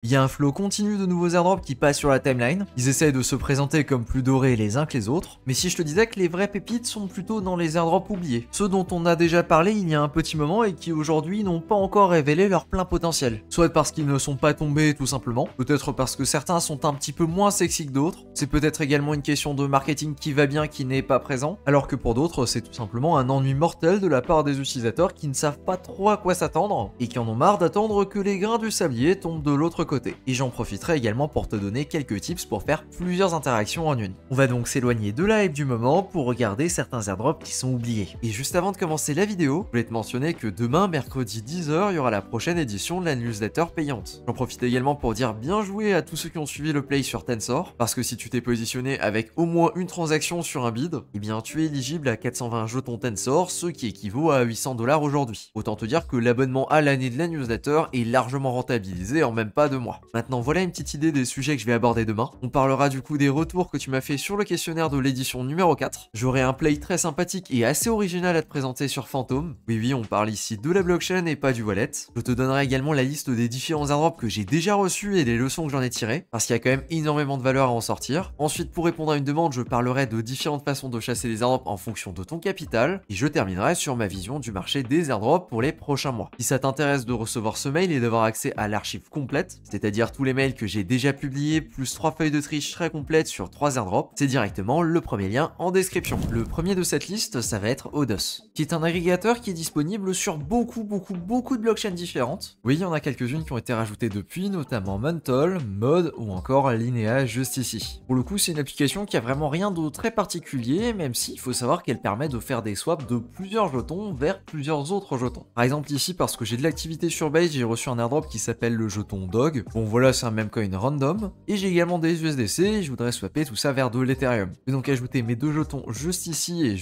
Il y a un flot continu de nouveaux airdrops qui passent sur la timeline, ils essayent de se présenter comme plus dorés les uns que les autres, mais si je te disais que les vraies pépites sont plutôt dans les airdrops oubliés, ceux dont on a déjà parlé il y a un petit moment et qui aujourd'hui n'ont pas encore révélé leur plein potentiel. Soit parce qu'ils ne sont pas tombés tout simplement, peut-être parce que certains sont un petit peu moins sexy que d'autres, c'est peut-être également une question de marketing qui va bien qui n'est pas présent, alors que pour d'autres c'est tout simplement un ennui mortel de la part des utilisateurs qui ne savent pas trop à quoi s'attendre et qui en ont marre d'attendre que les grains du sablier tombent de l'autre côté. Et j'en profiterai également pour te donner quelques tips pour faire plusieurs interactions en une. On va donc s'éloigner de la hype du moment pour regarder certains airdrops qui sont oubliés. Et juste avant de commencer la vidéo, je voulais te mentionner que demain, mercredi 10h, il y aura la prochaine édition de la newsletter payante. J'en profite également pour dire bien joué à tous ceux qui ont suivi le play sur Tensor, parce que si tu t'es positionné avec au moins une transaction sur un bid, eh bien tu es éligible à 420 jetons Tensor, ce qui équivaut à 800$ aujourd'hui. Autant te dire que l'abonnement à l'année de la newsletter est largement rentabilisé en même pas 2 mois. Maintenant, voilà une petite idée des sujets que je vais aborder demain. On parlera du coup des retours que tu m'as fait sur le questionnaire de l'édition numéro 4. J'aurai un play très sympathique et assez original à te présenter sur Phantom. Oui, on parle ici de la blockchain et pas du wallet. Je te donnerai également la liste des différents airdrops que j'ai déjà reçus et les leçons que j'en ai tirées, parce qu'il y a quand même énormément de valeur à en sortir. Ensuite, pour répondre à une demande, je parlerai de différentes façons de chasser les airdrops en fonction de ton capital. Et je terminerai sur ma vision du marché des airdrops pour les prochains mois. Si ça t'intéresse de recevoir ce mail et d'avoir accès à l'archive complète, c'est-à-dire tous les mails que j'ai déjà publiés, plus 3 feuilles de triche très complètes sur 3 airdrops, c'est directement le premier lien en description. Le premier de cette liste, ça va être Odos, qui est un agrégateur qui est disponible sur beaucoup de blockchains différentes. Oui, il y en a quelques-unes qui ont été rajoutées depuis, notamment Muntol, Mod ou encore Linea juste ici. Pour le coup, c'est une application qui a vraiment rien de très particulier, même s'il faut savoir qu'elle permet de faire des swaps de plusieurs jetons vers plusieurs autres jetons. Par exemple ici, parce que j'ai de l'activité sur Base, j'ai reçu un airdrop qui s'appelle le jeton Dog. Bon voilà, c'est un meme coin random. Et j'ai également des USDC et je voudrais swapper tout ça vers de l'Ethereum. Je vais donc ajouter mes 2 jetons juste ici et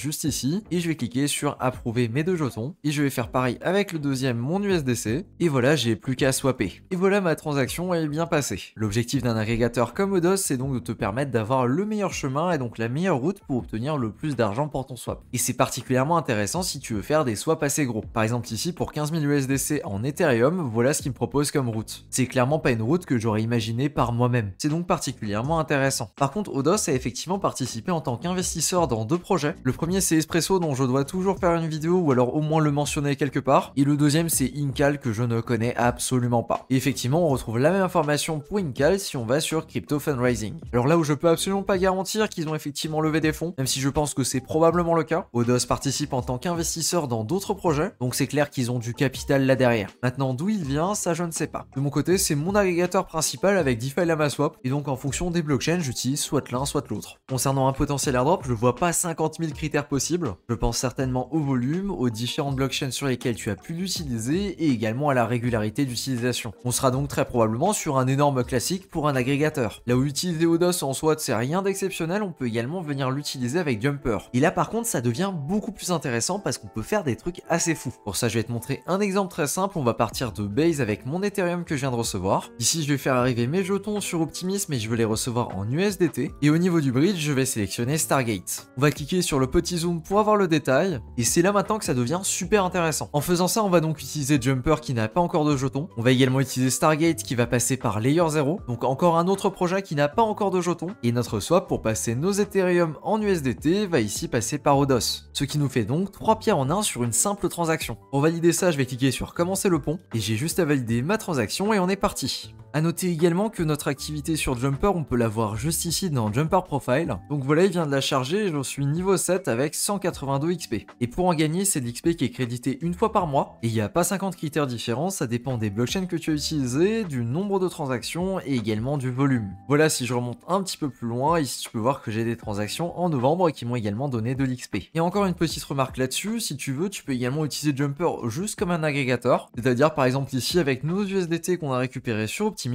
je vais cliquer sur approuver mes 2 jetons et je vais faire pareil avec le deuxième, mon USDC, et voilà, j'ai plus qu'à swapper. Et voilà, ma transaction est bien passée. L'objectif d'un agrégateur comme Odos, c'est donc de te permettre d'avoir le meilleur chemin et donc la meilleure route pour obtenir le plus d'argent pour ton swap. Et c'est particulièrement intéressant si tu veux faire des swaps assez gros. Par exemple ici, pour 15 000 USDC en Ethereum, voilà ce qu'il me propose comme route. C'est clairement pas une route que j'aurais imaginé par moi-même. C'est donc particulièrement intéressant. Par contre, Odos a effectivement participé en tant qu'investisseur dans 2 projets. Le premier, c'est Espresso, dont je dois toujours faire une vidéo ou alors au moins le mentionner quelque part. Et le deuxième, c'est Incal, que je ne connais absolument pas. Et effectivement, on retrouve la même information pour Incal si on va sur Crypto Fundraising. Alors là où je peux absolument pas garantir qu'ils ont effectivement levé des fonds, même si je pense que c'est probablement le cas, Odos participe en tant qu'investisseur dans d'autres projets, donc c'est clair qu'ils ont du capital là derrière. Maintenant, d'où il vient, ça je ne sais pas. De mon côté, c'est mon agrégateur principal avec DeFi LamaSwap, et donc en fonction des blockchains, j'utilise soit l'un, soit l'autre. Concernant un potentiel airdrop, je vois pas 50 000 critères possibles. Je pense certainement au volume, aux différentes blockchains sur lesquelles tu as pu l'utiliser, et également à la régularité d'utilisation. On sera donc très probablement sur un énorme classique pour un agrégateur. Là où utiliser Odos en soi, c'est rien d'exceptionnel, on peut également venir l'utiliser avec Jumper. Et là par contre, ça devient beaucoup plus intéressant parce qu'on peut faire des trucs assez fous. Pour ça, je vais te montrer un exemple très simple. On va partir de Base avec mon Ethereum que je viens de recevoir. Ici, je vais faire arriver mes jetons sur Optimism et je veux les recevoir en USDT. Et au niveau du bridge, je vais sélectionner Stargate. On va cliquer sur le petit zoom pour avoir le détail. Et c'est là maintenant que ça devient super intéressant. En faisant ça, on va donc utiliser Jumper qui n'a pas encore de jetons. On va également utiliser Stargate qui va passer par Layer 0. Donc encore un autre projet qui n'a pas encore de jetons. Et notre swap pour passer nos Ethereum en USDT va ici passer par Odos. Ce qui nous fait donc 3 pierres en 1 sur une simple transaction. Pour valider ça, je vais cliquer sur commencer le pont. Et j'ai juste à valider ma transaction et on est parti. A noter également que notre activité sur Jumper, on peut la voir juste ici dans Jumper Profile. Donc voilà, il vient de la charger et je suis niveau 7 avec 182 XP. Et pour en gagner, c'est de l'XP qui est crédité une fois par mois. Et il n'y a pas 50 critères différents, ça dépend des blockchains que tu as utilisées, du nombre de transactions et également du volume. Voilà, si je remonte un petit peu plus loin, ici tu peux voir que j'ai des transactions en novembre qui m'ont également donné de l'XP. Et encore une petite remarque là-dessus, si tu veux, tu peux également utiliser Jumper juste comme un agrégateur. C'est-à-dire par exemple ici avec nos USDT qu'on a récupérés sur Optimism,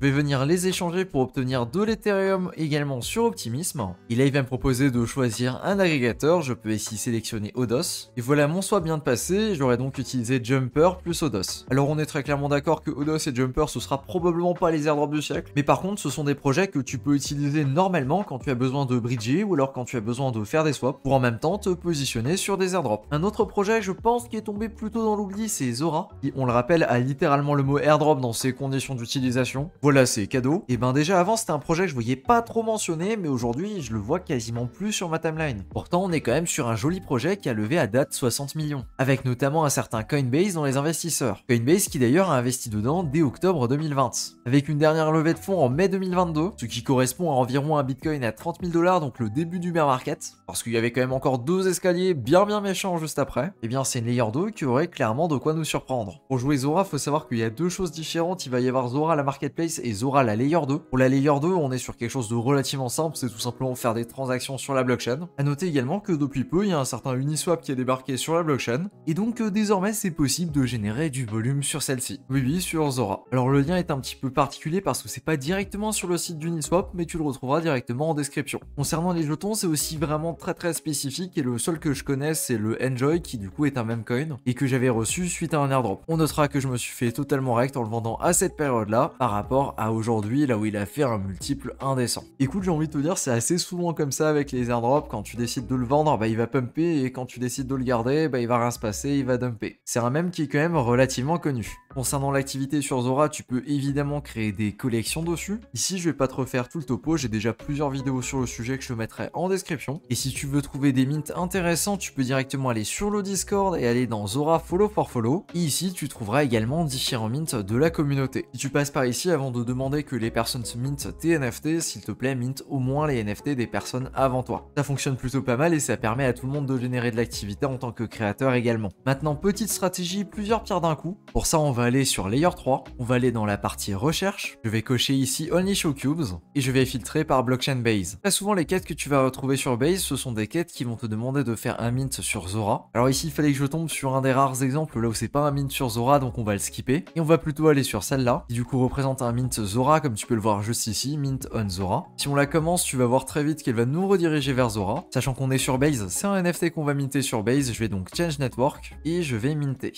je vais venir les échanger pour obtenir de l'Ethereum également sur Optimism. Et là, il va me proposer de choisir un agrégateur. Je peux ici sélectionner Odos. Et voilà, mon swap vient de passer. J'aurais donc utilisé Jumper plus Odos. Alors, on est très clairement d'accord que Odos et Jumper, ce sera probablement pas les airdrops du siècle. Mais par contre, ce sont des projets que tu peux utiliser normalement quand tu as besoin de bridger ou alors quand tu as besoin de faire des swaps pour en même temps te positionner sur des airdrops. Un autre projet, je pense, qui est tombé plutôt dans l'oubli, c'est Zora, qui, on le rappelle, a littéralement le mot airdrop dans ses conditions conditions d'utilisation. Voilà, c'est cadeau. Et ben déjà avant, c'était un projet que je voyais pas trop mentionné, mais aujourd'hui, je le vois quasiment plus sur ma timeline. Pourtant, on est quand même sur un joli projet qui a levé à date 60 millions, avec notamment un certain Coinbase dans les investisseurs. Coinbase qui d'ailleurs a investi dedans dès octobre 2020, avec une dernière levée de fonds en mai 2022, ce qui correspond à environ un bitcoin à 30 000 $, donc le début du bear market, parce qu'il y avait quand même encore deux escaliers bien méchants juste après. Et bien c'est une layer 2 qui aurait clairement de quoi nous surprendre. Pour jouer Zora, faut savoir qu'il y a deux choses différentes, il va y avoir Zora la marketplace et Zora la layer 2. Pour la layer 2, on est sur quelque chose de relativement simple, c'est tout simplement faire des transactions sur la blockchain. A noter également que depuis peu, il y a un certain Uniswap qui est débarqué sur la blockchain, et donc désormais c'est possible de générer du volume sur celle-ci. Oui, sur Zora. Alors le lien est un petit peu particulier parce que c'est pas directement sur le site d'Uniswap, mais tu le retrouveras directement en description. Concernant les jetons, c'est aussi vraiment très spécifique, et le seul que je connais c'est le Enjoy qui du coup est un meme coin et que j'avais reçu suite à un airdrop. On notera que je me suis fait totalement rect en le vendant à cette période-là par rapport à aujourd'hui, là où il a fait un multiple indécent. Écoute, j'ai envie de te dire, c'est assez souvent comme ça avec les airdrops. Quand tu décides de le vendre, bah il va pumper, et quand tu décides de le garder, bah il va rien se passer, il va dumper. C'est un meme qui est quand même relativement connu. Concernant l'activité sur Zora, tu peux évidemment créer des collections dessus. Ici, je vais pas te refaire tout le topo, j'ai déjà plusieurs vidéos sur le sujet que je te mettrai en description. Et si tu veux trouver des mints intéressants, tu peux directement aller sur le Discord et aller dans Zora Follow for Follow. Et ici, tu trouveras également différents mints de la communauté. Si tu passes par ici, avant de demander que les personnes mintent tes NFT, s'il te plaît, mint au moins les NFT des personnes avant toi. Ça fonctionne plutôt pas mal et ça permet à tout le monde de générer de l'activité en tant que créateur également. Maintenant, petite stratégie, plusieurs pierres d'un coup. Pour ça, on va aller sur Layer 3, on va aller dans la partie recherche, je vais cocher ici Only Show Cubes, et je vais filtrer par Blockchain Base. Très souvent, les quêtes que tu vas retrouver sur Base, ce sont des quêtes qui vont te demander de faire un mint sur Zora. Alors ici, il fallait que je tombe sur un des rares exemples là où c'est pas un mint sur Zora, donc on va le skipper, et on va plutôt aller sur celle-là, qui du coup représente un mint Zora, comme tu peux le voir juste ici, mint on Zora. Si on la commence, tu vas voir très vite qu'elle va nous rediriger vers Zora, sachant qu'on est sur Base, c'est un NFT qu'on va minter sur Base, je vais donc Change Network, et je vais minter.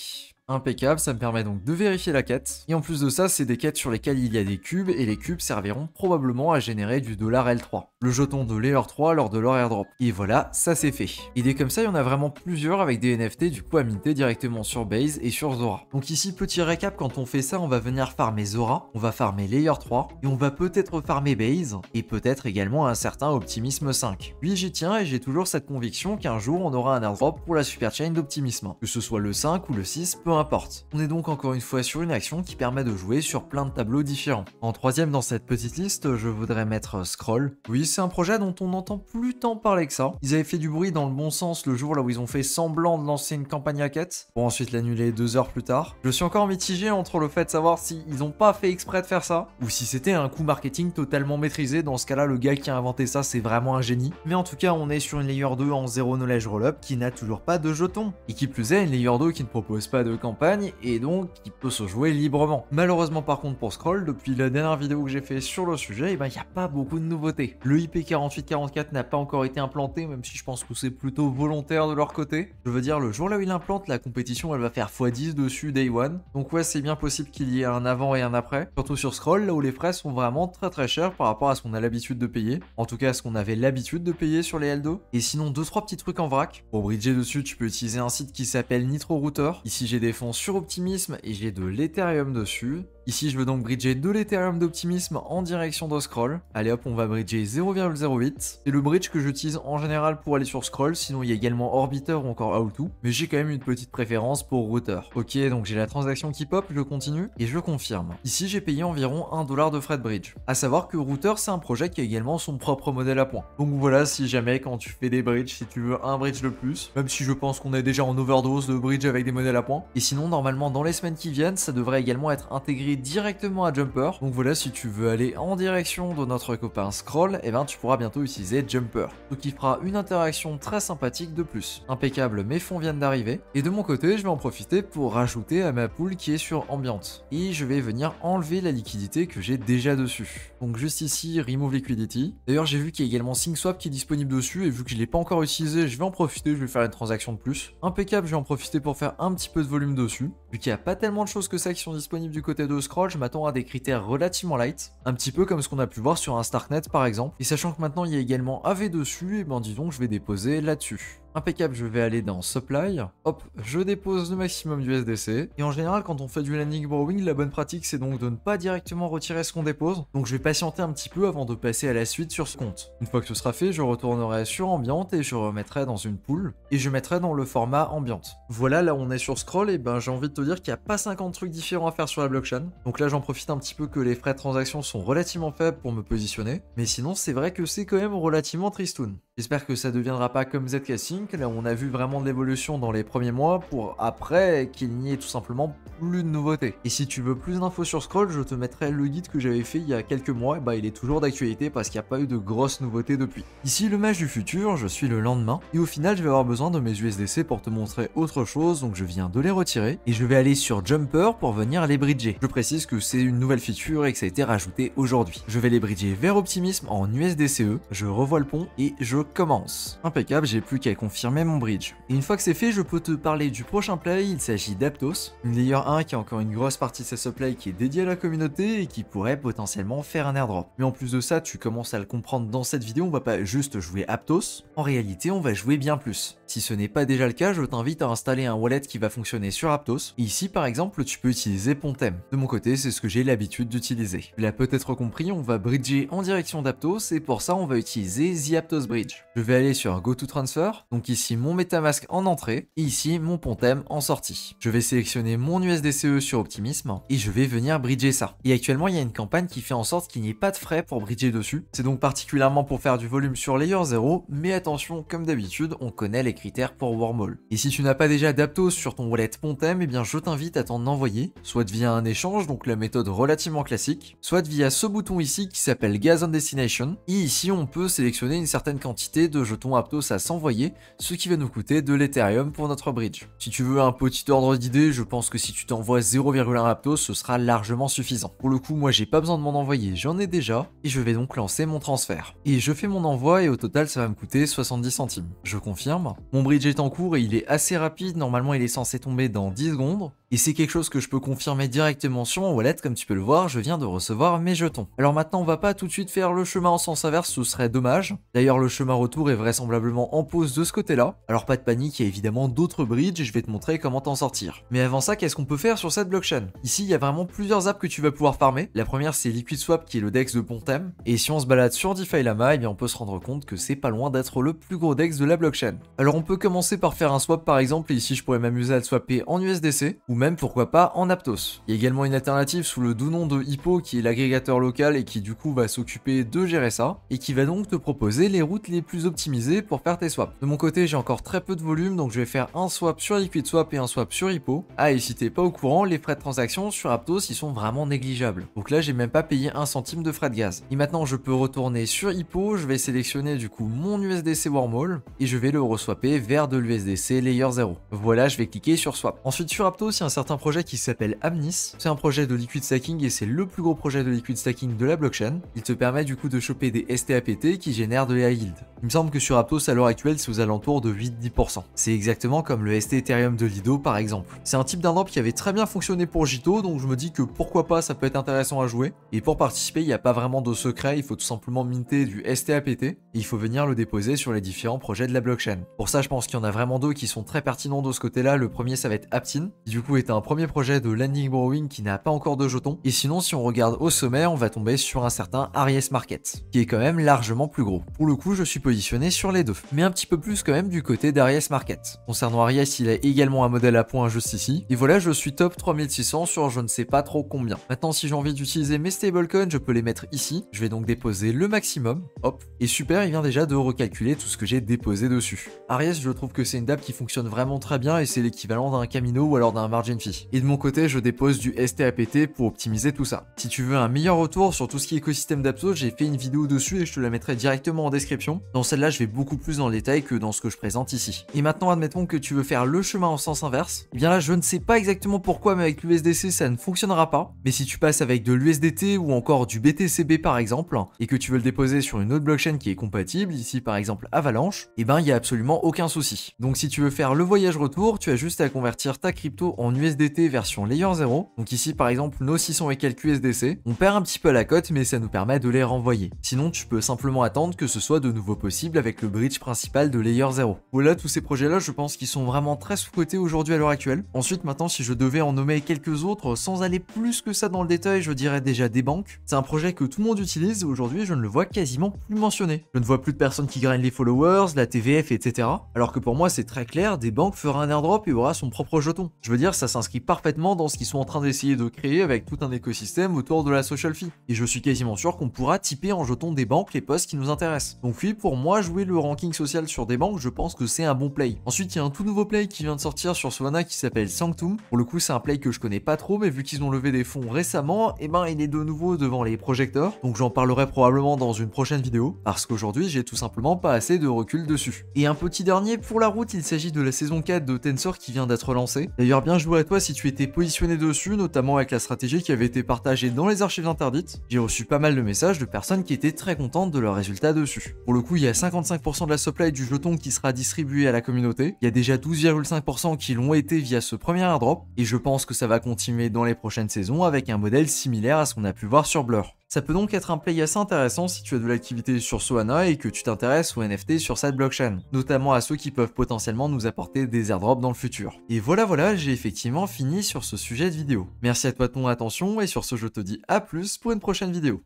Impeccable, ça me permet donc de vérifier la quête. Et en plus de ça, c'est des quêtes sur lesquelles il y a des cubes, et les cubes serviront probablement à générer du $L3, le jeton de Layer 3 lors de leur airdrop. Et voilà, ça c'est fait. Et des comme ça, il y en a vraiment plusieurs avec des NFT du coup à minter directement sur Base et sur Zora. Donc ici, petit récap, quand on fait ça, on va venir farmer Zora, on va farmer Layer 3, et on va peut-être farmer Base, et peut-être également un certain Optimisme 5. Puis j'y tiens et j'ai toujours cette conviction qu'un jour on aura un airdrop pour la superchain d'Optimisme. Que ce soit le 5 ou le 6, peu importe. On est donc encore une fois sur une action qui permet de jouer sur plein de tableaux différents. En troisième dans cette petite liste, je voudrais mettre Scroll. Oui, c'est un projet dont on n'entend plus tant parler que ça. Ils avaient fait du bruit dans le bon sens le jour là où ils ont fait semblant de lancer une campagne à quête, pour ensuite l'annuler 2 heures plus tard. Je suis encore mitigé entre le fait de savoir si ils ont pas fait exprès de faire ça, ou si c'était un coup marketing totalement maîtrisé. Dans ce cas-là, le gars qui a inventé ça, c'est vraiment un génie. Mais en tout cas, on est sur une layer 2 en zéro knowledge rollup qui n'a toujours pas de jetons. Et qui plus est, une layer 2 qui ne propose pas de campagne et donc qui peut se jouer librement. Malheureusement par contre pour Scroll, depuis la dernière vidéo que j'ai fait sur le sujet, il n'y a pas beaucoup de nouveautés. Le IP4844 n'a pas encore été implanté, même si je pense que c'est plutôt volontaire de leur côté. Je veux dire, le jour là où il implante, la compétition elle va faire x10 dessus day one. Donc ouais, c'est bien possible qu'il y ait un avant et un après. Surtout sur Scroll, là où les frais sont vraiment très chers par rapport à ce qu'on a l'habitude de payer. En tout cas, ce qu'on avait l'habitude de payer sur les L2. Et sinon, 2-3 petits trucs en vrac. Pour bridger dessus, tu peux utiliser un site qui s'appelle Nitro Router. Ici, j'ai des fonds sur Optimisme et j'ai de l'Ethereum dessus. Ici, je veux donc bridger de l'Ethereum d'Optimisme en direction de Scroll. Allez hop, on va bridger 0,08. C'est le bridge que j'utilise en général pour aller sur Scroll, sinon il y a également Orbiter ou encore How2, mais j'ai quand même une petite préférence pour Router. Ok, donc j'ai la transaction qui pop, je continue et je confirme. Ici, j'ai payé environ $1 de frais de bridge. À savoir que Router, c'est un projet qui a également son propre modèle à points. Donc voilà, si jamais quand tu fais des bridges, si tu veux un bridge de plus, même si je pense qu'on est déjà en overdose de bridge avec des modèles à points. Et sinon, normalement, dans les semaines qui viennent, ça devrait également être intégré directement à Jumper. Donc voilà, si tu veux aller en direction de notre copain Scroll, et ben tu pourras bientôt utiliser Jumper, ce qui fera une interaction très sympathique de plus. Impeccable, mes fonds viennent d'arriver, et de mon côté, je vais en profiter pour rajouter à ma pool qui est sur Ambient. Et je vais venir enlever la liquidité que j'ai déjà dessus. Donc juste ici, Remove Liquidity. D'ailleurs, j'ai vu qu'il y a également SyncSwap qui est disponible dessus, et vu que je l'ai pas encore utilisé, je vais en profiter, je vais faire une transaction de plus. Impeccable, je vais en profiter pour faire un petit peu de volume dessus. Vu qu'il n'y a pas tellement de choses que ça qui sont disponibles du côté de Scroll, je m'attends à des critères relativement light, un petit peu comme ce qu'on a pu voir sur un Starknet par exemple. Et sachant que maintenant il y a également AV dessus, et ben dis donc je vais déposer là-dessus. Impeccable, je vais aller dans Supply, hop, je dépose le maximum d'USDC, et en général quand on fait du landing borrowing, la bonne pratique c'est donc de ne pas directement retirer ce qu'on dépose, donc je vais patienter un petit peu avant de passer à la suite sur ce compte. Une fois que ce sera fait, je retournerai sur Ambient et je remettrai dans une pool, et je mettrai dans le format Ambient. Voilà, là on est sur Scroll, et ben j'ai envie de te dire qu'il n'y a pas 50 trucs différents à faire sur la blockchain, donc là j'en profite un petit peu que les frais de transaction sont relativement faibles pour me positionner, mais sinon c'est vrai que c'est quand même relativement tristoun. J'espère que ça deviendra pas comme ZK Sync, là où on a vu vraiment de l'évolution dans les premiers mois, pour après qu'il n'y ait tout simplement plus de nouveautés. Et si tu veux plus d'infos sur Scroll, je te mettrai le guide que j'avais fait il y a quelques mois, et bah il est toujours d'actualité parce qu'il n'y a pas eu de grosses nouveautés depuis. Ici le mage du futur, je suis le lendemain, et au final je vais avoir besoin de mes USDC pour te montrer autre chose, donc je viens de les retirer, et je vais aller sur Jumper pour venir les bridger. Je précise que c'est une nouvelle feature et que ça a été rajouté aujourd'hui. Je vais les bridger vers Optimism en USDCE, je revois le pont et je commence. Impeccable, j'ai plus qu'à confirmer mon bridge. Et une fois que c'est fait, je peux te parler du prochain play, il s'agit d'Aptos, une layer 1 qui a encore une grosse partie de sa supply qui est dédiée à la communauté et qui pourrait potentiellement faire un airdrop. Mais en plus de ça, tu commences à le comprendre dans cette vidéo, on va pas juste jouer Aptos, en réalité on va jouer bien plus. Si ce n'est pas déjà le cas, je t'invite à installer un wallet qui va fonctionner sur Aptos. Et ici par exemple, tu peux utiliser Pontem. De mon côté, c'est ce que j'ai l'habitude d'utiliser. Tu l'as peut-être compris, on va bridger en direction d'Aptos et pour ça on va utiliser The Aptos Bridge. Je vais aller sur Go to Transfer, donc ici mon MetaMask en entrée, et ici mon Pontem en sortie. Je vais sélectionner mon USDCE sur Optimism, et je vais venir bridger ça. Et actuellement il y a une campagne qui fait en sorte qu'il n'y ait pas de frais pour bridger dessus. C'est donc particulièrement pour faire du volume sur Layer 0, mais attention, comme d'habitude, on connaît les critères pour Wormhole. Et si tu n'as pas déjà d'Aptos sur ton wallet Pontem, eh bien je t'invite à t'en envoyer, soit via un échange, donc la méthode relativement classique, soit via ce bouton ici qui s'appelle Gas on Destination, et ici on peut sélectionner une certaine quantité de jetons Aptos à s'envoyer, ce qui va nous coûter de l'Ethereum pour notre bridge. Si tu veux un petit ordre d'idée, je pense que si tu t'envoies 0,1 Aptos, ce sera largement suffisant. Pour le coup, moi j'ai pas besoin de m'en envoyer, j'en ai déjà, et je vais donc lancer mon transfert. Et je fais mon envoi et au total ça va me coûter 70 centimes. Je confirme. Mon bridge est en cours et il est assez rapide, normalement il est censé tomber dans 10 secondes. Et c'est quelque chose que je peux confirmer directement sur mon wallet, comme tu peux le voir, je viens de recevoir mes jetons. Alors maintenant on va pas tout de suite faire le chemin en sens inverse, ce serait dommage. D'ailleurs le chemin retour est vraisemblablement en pause de ce côté-là. Alors pas de panique, il y a évidemment d'autres bridges et je vais te montrer comment t'en sortir. Mais avant ça, qu'est-ce qu'on peut faire sur cette blockchain? Ici il y a vraiment plusieurs apps que tu vas pouvoir farmer. La première c'est LiquidSwap qui est le DEX de Pontem. Et si on se balade sur DeFi Lama, eh bien on peut se rendre compte que c'est pas loin d'être le plus gros DEX de la blockchain. Alors on peut commencer par faire un swap par exemple, et ici je pourrais m'amuser à le swapper en USDC, ou même pourquoi pas en Aptos. Il y a également une alternative sous le doux nom de Hippo qui est l'agrégateur local et qui du coup va s'occuper de gérer ça, et qui va donc te proposer les routes les plus optimisées pour faire tes swaps. De mon côté j'ai encore très peu de volume, donc je vais faire un swap sur LiquidSwap et un swap sur Hippo. Ah, et si t'es pas au courant, les frais de transaction sur Aptos ils sont vraiment négligeables. Donc là j'ai même pas payé 1 centime de frais de gaz. Et maintenant je peux retourner sur Hippo, je vais sélectionner du coup mon USDC Wormhole et je vais le reswapper vers de l'USDC Layer 0. Voilà, je vais cliquer sur Swap. Ensuite sur Aptos, il y a un certain projet qui s'appelle Amnis. C'est un projet de liquid stacking et c'est le plus gros projet de liquid stacking de la blockchain. Il te permet du coup de choper des STAPT qui génèrent de la yield. Il me semble que sur Aptos à l'heure actuelle c'est aux alentours de 8-10%. C'est exactement comme le ST Ethereum de Lido par exemple. C'est un type d'airdrop qui avait très bien fonctionné pour Jito, donc je me dis que pourquoi pas, ça peut être intéressant à jouer. Et pour participer, il n'y a pas vraiment de secret, il faut tout simplement minter du STAPT et il faut venir le déposer sur les différents projets de la blockchain. Pour ça je pense qu'il y en a vraiment deux qui sont très pertinents de ce côté-là. Le premier ça va être Aptin, qui du coup est un premier projet de landing borrowing qui n'a pas encore de jetons. Et sinon si on regarde au sommet, on va tomber sur un certain Aries Market, qui est quand même largement plus gros. Pour le coup je suis positionné sur les deux, mais un petit peu plus quand même du côté d'Aries Market. Concernant Aries, il a également un modèle à points juste ici. Et voilà, je suis top 3600 sur je ne sais pas trop combien. Maintenant si j'ai envie d'utiliser mes stablecoins, je peux les mettre ici. Je vais donc déposer le maximum, hop, et super, il vient déjà de recalculer tout ce que j'ai déposé dessus. Aries, je trouve que c'est une DApp qui fonctionne vraiment très bien et c'est l'équivalent d'un Camino ou alors d'un margin fee. Et de mon côté, je dépose du STAPT pour optimiser tout ça. Si tu veux un meilleur retour sur tout ce qui est écosystème d'Aptos, j'ai fait une vidéo dessus et je te la mettrai directement en description. Dans celle-là, je vais beaucoup plus dans le détail que dans ce que je présente ici. Et maintenant, admettons que tu veux faire le chemin en sens inverse. Et bien là, je ne sais pas exactement pourquoi, mais avec l'USDC, ça ne fonctionnera pas. Mais si tu passes avec de l'USDT ou encore du BTCB par exemple, et que tu veux le déposer sur une autre blockchain qui est compatible, ici par exemple Avalanche, et ben il n'y a absolument aucun souci. Donc si tu veux faire le voyage retour, tu as juste à convertir ta crypto en USDT version Layer 0. Donc ici par exemple nos 600 et quelques USDC, on perd un petit peu à la cote mais ça nous permet de les renvoyer. Sinon tu peux simplement attendre que ce soit de nouveau nouveau possible avec le bridge principal de Layer 0. Voilà, tous ces projets-là, je pense qu'ils sont vraiment très sous-cotés aujourd'hui à l'heure actuelle. Ensuite, maintenant, si je devais en nommer quelques autres, sans aller plus que ça dans le détail, je dirais déjà des banques. C'est un projet que tout le monde utilise et aujourd'hui, je ne le vois quasiment plus mentionné. Je ne vois plus de personnes qui grignent les followers, la TVF, etc. Alors que pour moi, c'est très clair, des banques fera un airdrop et aura son propre jeton. Je veux dire, ça s'inscrit parfaitement dans ce qu'ils sont en train d'essayer de créer avec tout un écosystème autour de la social fee. Et je suis quasiment sûr qu'on pourra typer en jeton des banques les posts qui nous intéressent. Donc oui, pour moi, jouer le ranking social sur des banques, je pense que c'est un bon play. Ensuite, il y a un tout nouveau play qui vient de sortir sur Solana qui s'appelle Sanctum. Pour le coup, c'est un play que je connais pas trop, mais vu qu'ils ont levé des fonds récemment, et ben il est de nouveau devant les projecteurs. Donc j'en parlerai probablement dans une prochaine vidéo, parce qu'aujourd'hui, j'ai tout simplement pas assez de recul dessus. Et un petit dernier pour la route, il s'agit de la saison 4 de Tensor qui vient d'être lancée. D'ailleurs, bien joué à toi si tu étais positionné dessus, notamment avec la stratégie qui avait été partagée dans les archives interdites. J'ai reçu pas mal de messages de personnes qui étaient très contentes de leurs résultats dessus. Pour le coup, il y a 55% de la supply du jeton qui sera distribué à la communauté. Il y a déjà 12,5% qui l'ont été via ce premier airdrop, et je pense que ça va continuer dans les prochaines saisons avec un modèle similaire à ce qu'on a pu voir sur Blur. Ça peut donc être un play assez intéressant si tu as de l'activité sur Solana et que tu t'intéresses aux NFT sur cette blockchain, notamment à ceux qui peuvent potentiellement nous apporter des airdrops dans le futur. Et voilà, j'ai effectivement fini sur ce sujet de vidéo. Merci à toi de ton attention et sur ce je te dis à plus pour une prochaine vidéo.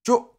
Ciao!